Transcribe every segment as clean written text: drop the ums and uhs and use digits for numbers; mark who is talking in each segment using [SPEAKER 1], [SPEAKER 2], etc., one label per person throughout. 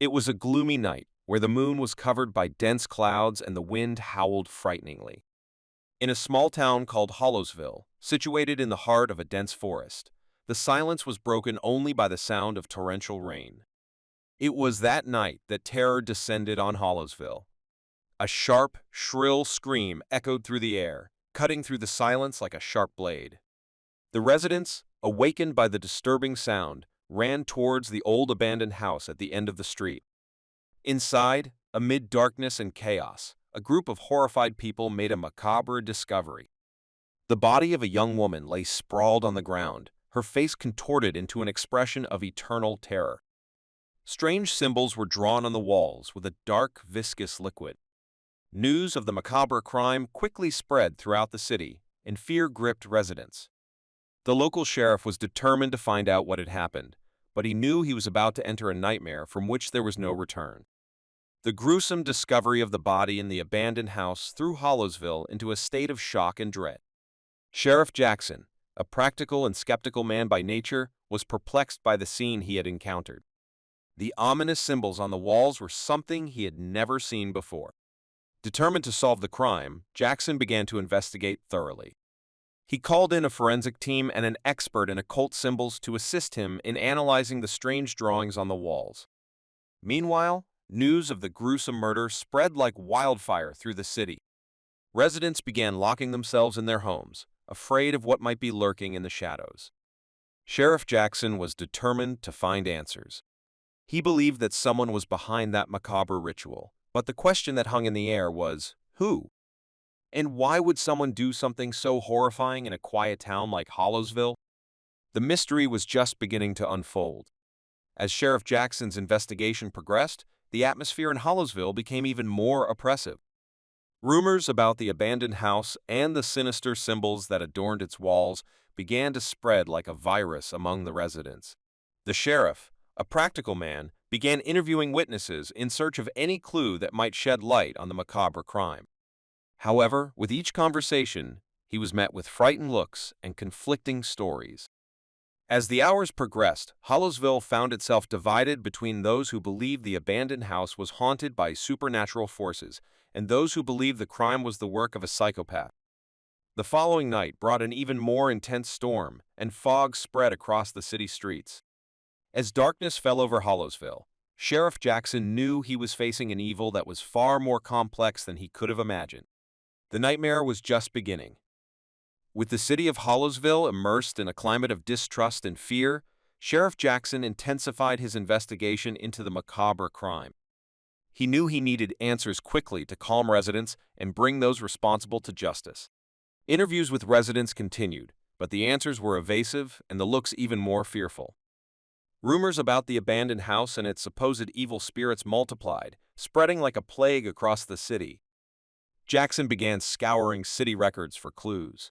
[SPEAKER 1] It was a gloomy night, where the moon was covered by dense clouds and the wind howled frighteningly. In a small town called Hollowsville, situated in the heart of a dense forest, the silence was broken only by the sound of torrential rain. It was that night that terror descended on Hollowsville. A sharp, shrill scream echoed through the air, cutting through the silence like a sharp blade. The residents, awakened by the disturbing sound, ran towards the old abandoned house at the end of the street. Inside, amid darkness and chaos, a group of horrified people made a macabre discovery. The body of a young woman lay sprawled on the ground, her face contorted into an expression of eternal terror. Strange symbols were drawn on the walls with a dark, viscous liquid. News of the macabre crime quickly spread throughout the city, and fear gripped residents. The local sheriff was determined to find out what had happened, but he knew he was about to enter a nightmare from which there was no return. The gruesome discovery of the body in the abandoned house threw Hollowsville into a state of shock and dread. Sheriff Jackson, a practical and skeptical man by nature, was perplexed by the scene he had encountered. The ominous symbols on the walls were something he had never seen before. Determined to solve the crime, Jackson began to investigate thoroughly. He called in a forensic team and an expert in occult symbols to assist him in analyzing the strange drawings on the walls. Meanwhile, news of the gruesome murder spread like wildfire through the city. Residents began locking themselves in their homes, afraid of what might be lurking in the shadows. Sheriff Jackson was determined to find answers. He believed that someone was behind that macabre ritual, but the question that hung in the air was, who? And why would someone do something so horrifying in a quiet town like Hollowsville? The mystery was just beginning to unfold. As Sheriff Jackson's investigation progressed, the atmosphere in Hollowsville became even more oppressive. Rumors about the abandoned house and the sinister symbols that adorned its walls began to spread like a virus among the residents. The sheriff, a practical man, began interviewing witnesses in search of any clue that might shed light on the macabre crime. However, with each conversation, he was met with frightened looks and conflicting stories. As the hours progressed, Hollowsville found itself divided between those who believed the abandoned house was haunted by supernatural forces and those who believed the crime was the work of a psychopath. The following night brought an even more intense storm, and fog spread across the city streets. As darkness fell over Hollowsville, Sheriff Jackson knew he was facing an evil that was far more complex than he could have imagined. The nightmare was just beginning. With the city of Hollowsville immersed in a climate of distrust and fear, Sheriff Jackson intensified his investigation into the macabre crime. He knew he needed answers quickly to calm residents and bring those responsible to justice. Interviews with residents continued, but the answers were evasive and the looks even more fearful. Rumors about the abandoned house and its supposed evil spirits multiplied, spreading like a plague across the city. Jackson began scouring city records for clues.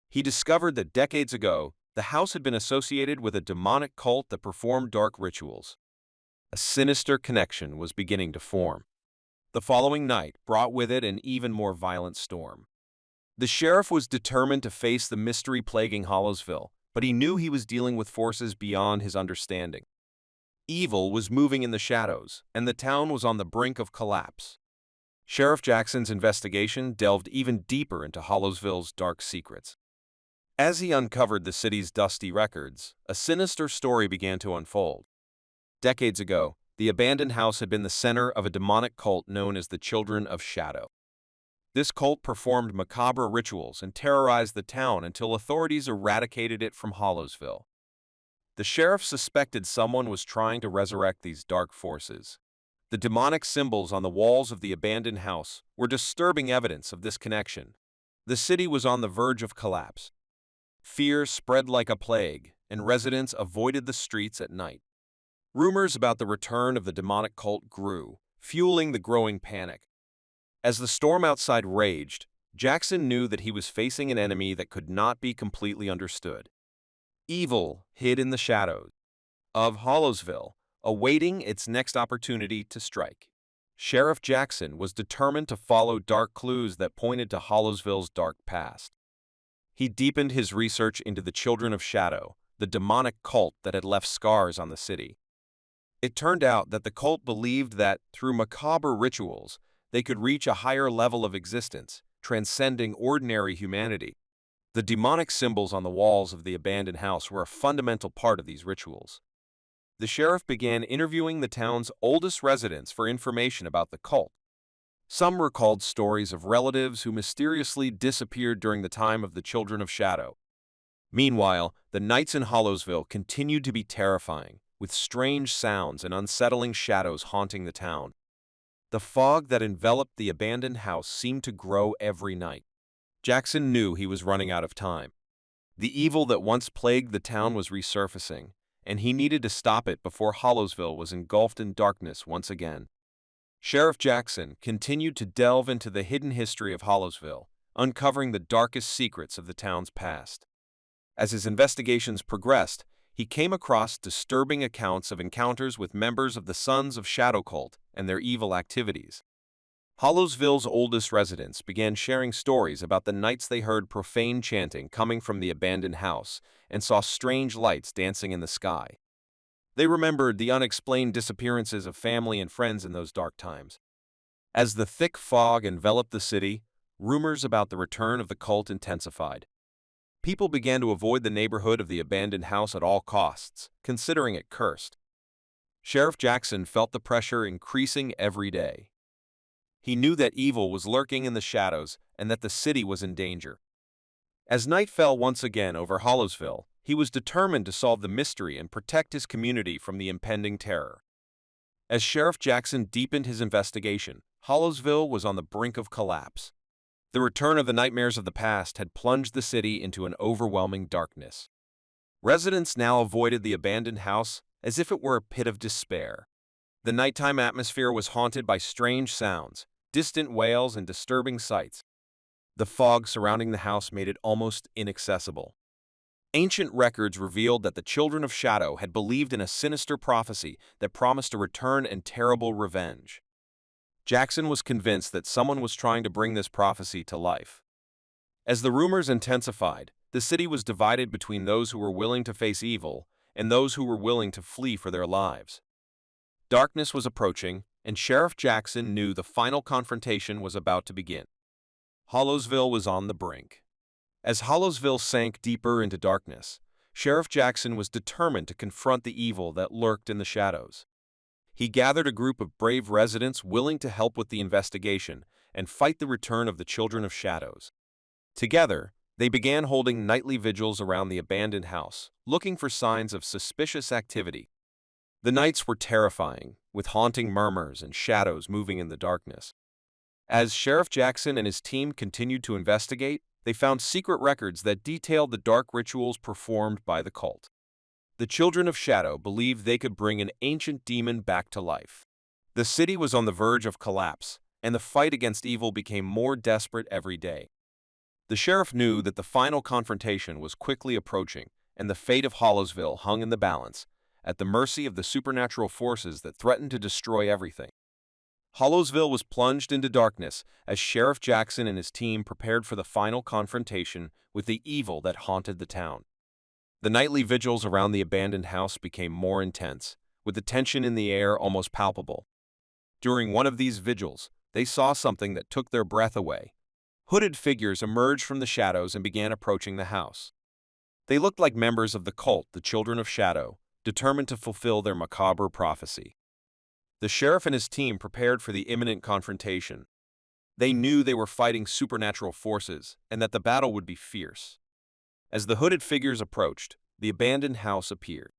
[SPEAKER 1] He discovered that decades ago, the house had been associated with a demonic cult that performed dark rituals. A sinister connection was beginning to form. The following night brought with it an even more violent storm. The sheriff was determined to face the mystery plaguing Hollowsville, but he knew he was dealing with forces beyond his understanding. Evil was moving in the shadows, and the town was on the brink of collapse. Sheriff Jackson's investigation delved even deeper into Hollowsville's dark secrets. As he uncovered the city's dusty records, a sinister story began to unfold. Decades ago, the abandoned house had been the center of a demonic cult known as the Children of Shadow. This cult performed macabre rituals and terrorized the town until authorities eradicated it from Hollowsville. The sheriff suspected someone was trying to resurrect these dark forces. The demonic symbols on the walls of the abandoned house were disturbing evidence of this connection. The city was on the verge of collapse. Fear spread like a plague, and residents avoided the streets at night. Rumors about the return of the demonic cult grew, fueling the growing panic. As the storm outside raged, Jackson knew that he was facing an enemy that could not be completely understood. Evil hid in the shadows of Hollowsville, awaiting its next opportunity to strike. Sheriff Jackson was determined to follow dark clues that pointed to Hollowsville's dark past. He deepened his research into the Children of Shadow, the demonic cult that had left scars on the city. It turned out that the cult believed that, through macabre rituals, they could reach a higher level of existence, transcending ordinary humanity. The demonic symbols on the walls of the abandoned house were a fundamental part of these rituals. The sheriff began interviewing the town's oldest residents for information about the cult. Some recalled stories of relatives who mysteriously disappeared during the time of the Children of Shadow. Meanwhile, the nights in Hollowsville continued to be terrifying, with strange sounds and unsettling shadows haunting the town. The fog that enveloped the abandoned house seemed to grow every night. Jackson knew he was running out of time. The evil that once plagued the town was resurfacing, and he needed to stop it before Hollowsville was engulfed in darkness once again. Sheriff Jackson continued to delve into the hidden history of Hollowsville, uncovering the darkest secrets of the town's past. As his investigations progressed, he came across disturbing accounts of encounters with members of the Sons of Shadow Cult and their evil activities. Hollowsville's oldest residents began sharing stories about the nights they heard profane chanting coming from the abandoned house and saw strange lights dancing in the sky. They remembered the unexplained disappearances of family and friends in those dark times. As the thick fog enveloped the city, rumors about the return of the cult intensified. People began to avoid the neighborhood of the abandoned house at all costs, considering it cursed. Sheriff Jackson felt the pressure increasing every day. He knew that evil was lurking in the shadows and that the city was in danger. As night fell once again over Hollowsville, he was determined to solve the mystery and protect his community from the impending terror. As Sheriff Jackson deepened his investigation, Hollowsville was on the brink of collapse. The return of the nightmares of the past had plunged the city into an overwhelming darkness. Residents now avoided the abandoned house as if it were a pit of despair. The nighttime atmosphere was haunted by strange sounds, distant wails, and disturbing sights. The fog surrounding the house made it almost inaccessible. Ancient records revealed that the Children of Shadow had believed in a sinister prophecy that promised a return and terrible revenge. Jackson was convinced that someone was trying to bring this prophecy to life. As the rumors intensified, the city was divided between those who were willing to face evil and those who were willing to flee for their lives. Darkness was approaching, and Sheriff Jackson knew the final confrontation was about to begin. Hollowsville was on the brink. As Hollowsville sank deeper into darkness, Sheriff Jackson was determined to confront the evil that lurked in the shadows. He gathered a group of brave residents willing to help with the investigation and fight the return of the Children of Shadows. Together, they began holding nightly vigils around the abandoned house, looking for signs of suspicious activity. The nights were terrifying, with haunting murmurs and shadows moving in the darkness. As Sheriff Jackson and his team continued to investigate, they found secret records that detailed the dark rituals performed by the cult. The Children of Shadow believed they could bring an ancient demon back to life. The city was on the verge of collapse, and the fight against evil became more desperate every day. The sheriff knew that the final confrontation was quickly approaching, and the fate of Hollowsville hung in the balance, at the mercy of the supernatural forces that threatened to destroy everything. Hollowsville was plunged into darkness as Sheriff Jackson and his team prepared for the final confrontation with the evil that haunted the town. The nightly vigils around the abandoned house became more intense, with the tension in the air almost palpable. During one of these vigils, they saw something that took their breath away. Hooded figures emerged from the shadows and began approaching the house. They looked like members of the cult, the Children of Shadow, determined to fulfill their macabre prophecy. The sheriff and his team prepared for the imminent confrontation. They knew they were fighting supernatural forces and that the battle would be fierce. As the hooded figures approached, the abandoned house appeared,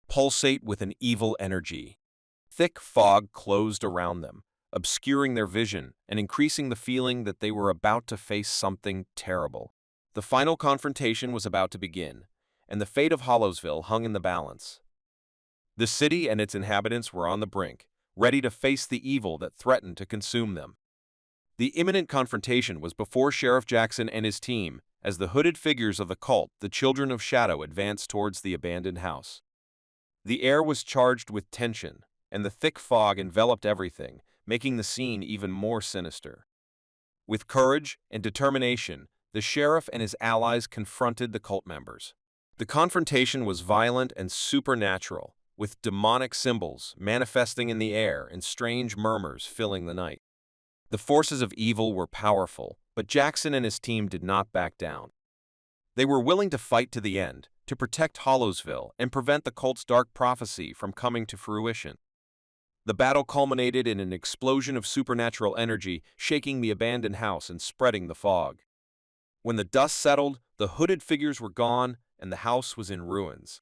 [SPEAKER 1] pulsate with an evil energy. Thick fog closed around them, obscuring their vision and increasing the feeling that they were about to face something terrible. The final confrontation was about to begin, and the fate of Hollowsville hung in the balance. The city and its inhabitants were on the brink, ready to face the evil that threatened to consume them. The imminent confrontation was before Sheriff Jackson and his team, as the hooded figures of the cult, the Children of Shadow, advanced towards the abandoned house. The air was charged with tension, and the thick fog enveloped everything, making the scene even more sinister. With courage and determination, the sheriff and his allies confronted the cult members. The confrontation was violent and supernatural, with demonic symbols manifesting in the air and strange murmurs filling the night. The forces of evil were powerful, but Jackson and his team did not back down. They were willing to fight to the end, to protect Hollowsville and prevent the cult's dark prophecy from coming to fruition. The battle culminated in an explosion of supernatural energy, shaking the abandoned house and spreading the fog. When the dust settled, the hooded figures were gone and the house was in ruins.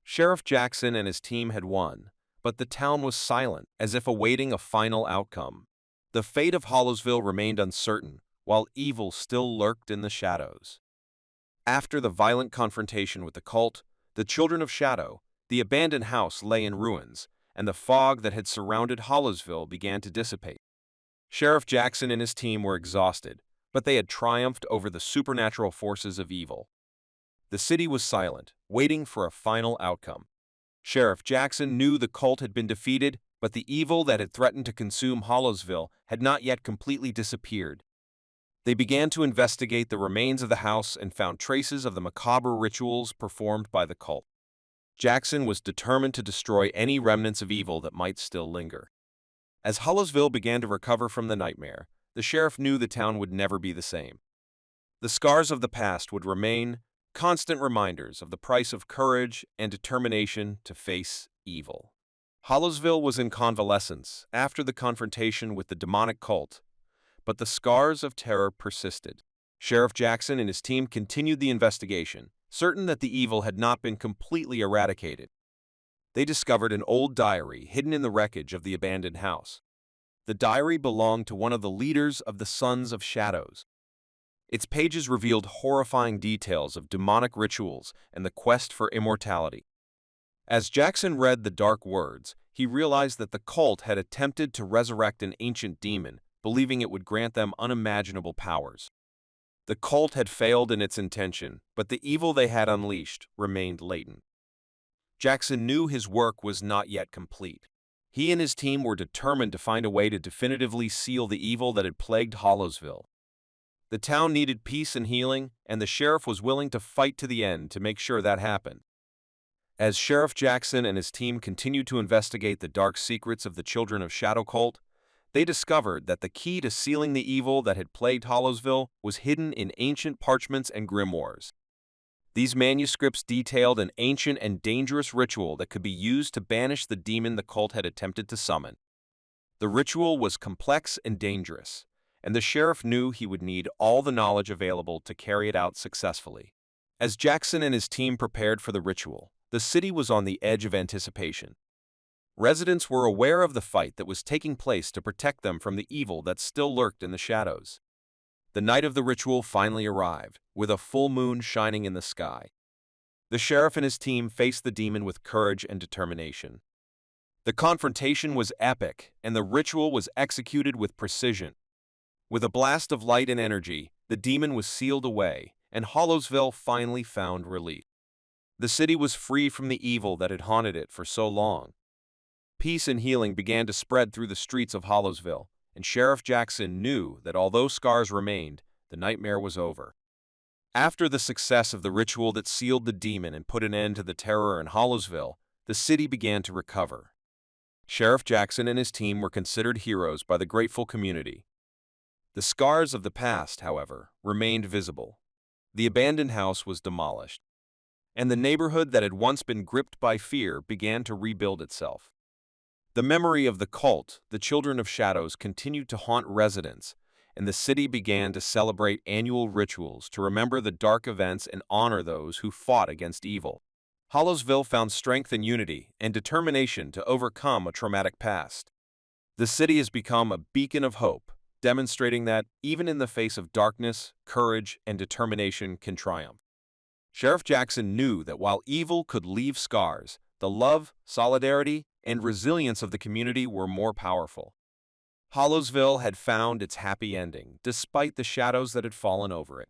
[SPEAKER 1] Sheriff Jackson and his team had won, but the town was silent, as if awaiting a final outcome. The fate of Hollowsville remained uncertain, while evil still lurked in the shadows. After the violent confrontation with the cult, the Children of Shadow, the abandoned house lay in ruins, and the fog that had surrounded Hollowsville began to dissipate. Sheriff Jackson and his team were exhausted, but they had triumphed over the supernatural forces of evil. The city was silent, waiting for a final outcome. Sheriff Jackson knew the cult had been defeated, but the evil that had threatened to consume Hollowsville had not yet completely disappeared. They began to investigate the remains of the house and found traces of the macabre rituals performed by the cult. Jackson was determined to destroy any remnants of evil that might still linger. As Hollowsville began to recover from the nightmare, the sheriff knew the town would never be the same. The scars of the past would remain, constant reminders of the price of courage and determination to face evil. Hollowsville was in convalescence after the confrontation with the demonic cult, but the scars of terror persisted. Sheriff Jackson and his team continued the investigation, certain that the evil had not been completely eradicated. They discovered an old diary hidden in the wreckage of the abandoned house. The diary belonged to one of the leaders of the Sons of Shadows. Its pages revealed horrifying details of demonic rituals and the quest for immortality. As Jackson read the dark words, he realized that the cult had attempted to resurrect an ancient demon, believing it would grant them unimaginable powers. The cult had failed in its intention, but the evil they had unleashed remained latent. Jackson knew his work was not yet complete. He and his team were determined to find a way to definitively seal the evil that had plagued Hollowsville. The town needed peace and healing, and the sheriff was willing to fight to the end to make sure that happened. As Sheriff Jackson and his team continued to investigate the dark secrets of the Children of Shadow cult, they discovered that the key to sealing the evil that had plagued Hollowsville was hidden in ancient parchments and grimoires. These manuscripts detailed an ancient and dangerous ritual that could be used to banish the demon the cult had attempted to summon. The ritual was complex and dangerous, and the sheriff knew he would need all the knowledge available to carry it out successfully. As Jackson and his team prepared for the ritual, the city was on the edge of anticipation. Residents were aware of the fight that was taking place to protect them from the evil that still lurked in the shadows. The night of the ritual finally arrived, with a full moon shining in the sky. The sheriff and his team faced the demon with courage and determination. The confrontation was epic, and the ritual was executed with precision. With a blast of light and energy, the demon was sealed away, and Hollowsville finally found relief. The city was free from the evil that had haunted it for so long. Peace and healing began to spread through the streets of Hollowsville, and Sheriff Jackson knew that although scars remained, the nightmare was over. After the success of the ritual that sealed the demon and put an end to the terror in Hollowsville, the city began to recover. Sheriff Jackson and his team were considered heroes by the grateful community. The scars of the past, however, remained visible. The abandoned house was demolished, and the neighborhood that had once been gripped by fear began to rebuild itself. The memory of the cult, the Children of Shadows, continued to haunt residents, and the city began to celebrate annual rituals to remember the dark events and honor those who fought against evil. Hollowsville found strength and unity and determination to overcome a traumatic past. The city has become a beacon of hope, demonstrating that, even in the face of darkness, courage and determination can triumph. Sheriff Jackson knew that while evil could leave scars, the love, solidarity, and resilience of the community were more powerful. Hollowsville had found its happy ending, despite the shadows that had fallen over it.